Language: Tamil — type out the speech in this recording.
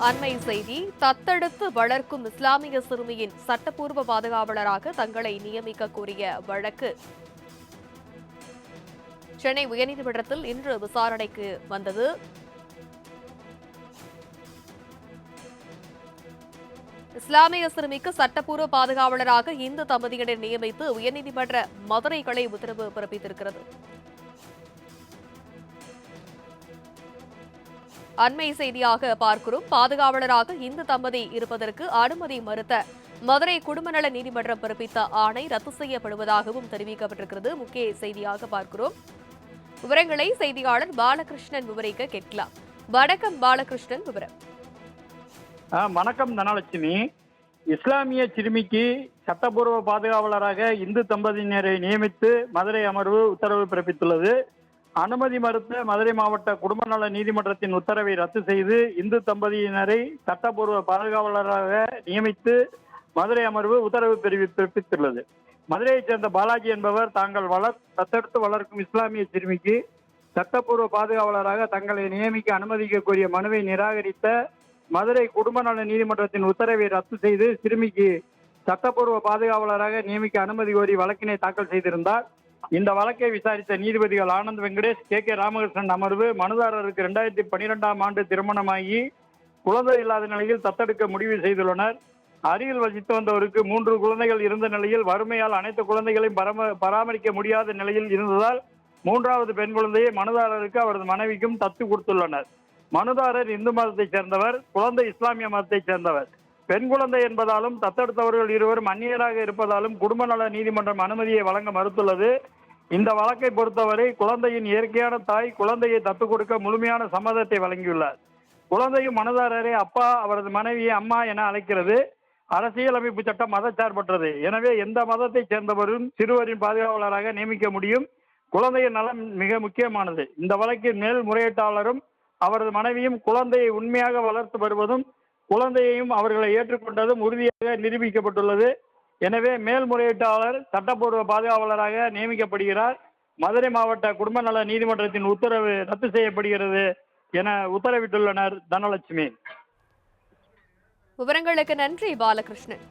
அண்மை செய்தி. தத்தெடுத்து வளர்க்கும் இஸ்லாமிய சிறுமியின் சட்டப்பூர்வ பாதுகாவலராக தங்களை நியமிக்க கோரிய வழக்கு சென்னை உயர்நீதிமன்றத்தில் இன்று விசாரணைக்கு வந்தது. இஸ்லாமிய சிறுமிக்கு சட்டப்பூர்வ பாதுகாவலராக இந்து தம்பதியினர் நியமித்து உயர்நீதிமன்ற மதுரை கிளை உத்தரவு பிறப்பித்திருக்கிறது. அண்மை செய்தியாக பார்க்கிறோம். பாதுகாவலராக இந்து தம்பதி இருப்பதற்கு அனுமதி மறுத்த மதுரை குடும்பநல நீதிமன்றம் பிறப்பித்த ஆணை ரத்து செய்யப்படுவதாகவும் தெரிவிக்கப்பட்டிருக்கிறது. முக்கிய செய்தியாக பார்க்கிறோம். விவரங்களை செய்தியாளர் பாலகிருஷ்ணன் விவரிக்க கேட்கலாம். வணக்கம் பாலகிருஷ்ணன், விவரம். வணக்கம் தனலட்சுமி. இஸ்லாமிய சிறுமிக்கு சட்டப்பூர்வ பாதுகாவலராக இந்து தம்பதியினரை நியமித்து மதுரை அமர்வு உத்தரவு பிறப்பித்துள்ளது. அனுமதி மறுத்த மதுரை மாவட்ட குடும்ப நல நீதிமன்றத்தின் உத்தரவை ரத்து செய்து இந்து தம்பதியினரை சட்டப்பூர்வ பாதுகாவலராக நியமித்து மதுரை அமர்வு உத்தரவு பிறப்பித்துள்ளது. மதுரையைச் சேர்ந்த பாலாஜி என்பவர் தாங்கள் தத்தெடுத்து வளர்க்கும் இஸ்லாமிய சிறுமிக்கு சட்டப்பூர்வ பாதுகாவலராக தங்களை நியமிக்க அனுமதிக்க கோரிய மனுவை நிராகரித்த மதுரை குடும்ப நல நீதிமன்றத்தின் உத்தரவை ரத்து செய்து சிறுமிக்கு சட்டப்பூர்வ பாதுகாவலராக நியமிக்க அனுமதி கோரி வழக்கினை தாக்கல் செய்திருந்தார். இந்த வழக்கை விசாரித்த நீதிபதிகள் ஆனந்த் வெங்கடேஷ், கே ராமகிருஷ்ணன் அமர்வு மனுதாரருக்கு 2012ஆம் ஆண்டு திருமணமாகி குழந்தை இல்லாத நிலையில் தத்தெடுக்க முடிவு செய்துள்ளனர். அருகில் வசித்து வந்தவருக்கு 3 குழந்தைகள் இருந்த நிலையில் வறுமையால் அனைத்து குழந்தைகளையும் பராமரிக்க முடியாத நிலையில் இருந்ததால் 3வது பெண் குழந்தையை மனுதாரருக்கு அவரது மனைவிக்கும் தத்து கொடுத்துள்ளனர். மனுதாரர் இந்து மதத்தைச் சேர்ந்தவர், குழந்தை இஸ்லாமிய மதத்தைச் சேர்ந்தவர். பெண் குழந்தை என்பதாலும் தத்தெடுத்தவர்கள் இருவரும் அந்நியராக இருப்பதாலும் குடும்ப நல நீதிமன்றம் அனுமதியை வழங்க மறுத்துள்ளது. இந்த வழக்கை பொறுத்தவரை குழந்தையின் இயற்கையான தாய் குழந்தையை தத்து கொடுக்க முழுமையான சம்மதத்தை வழங்கியுள்ளார். குழந்தையும் மனுதாரரை அப்பா, அவரது மனைவியை அம்மா என அழைக்கிறது. அரசியலமைப்பு சட்டம் மதச்சார்பற்றது. எனவே எந்த மதத்தை சேர்ந்தவரும் சிறுவரின் பாதுகாவலராக நியமிக்க முடியும். குழந்தையின் நலம் மிக முக்கியமானது. இந்த வழக்கில் மேல் முறையீட்டாளரும் அவரது மனைவியும் குழந்தையை உண்மையாக வளர்த்து வருவதும் குழந்தையையும் அவர்களை ஏற்றுக்கொண்டதும் உறுதியாக நிரூபிக்கப்பட்டுள்ளது. எனவே மேல்முறையீட்டாளர் சட்டப்பூர்வ பாதுகாவலராக நியமிக்கப்படுகிறார். மதுரை மாவட்ட குடும்ப நல நீதிமன்றத்தின் உத்தரவு ரத்து செய்யப்படுகிறது என உத்தரவிட்டுள்ளனர். தனலட்சுமி. விவரங்களுக்கு நன்றி பாலகிருஷ்ணன்.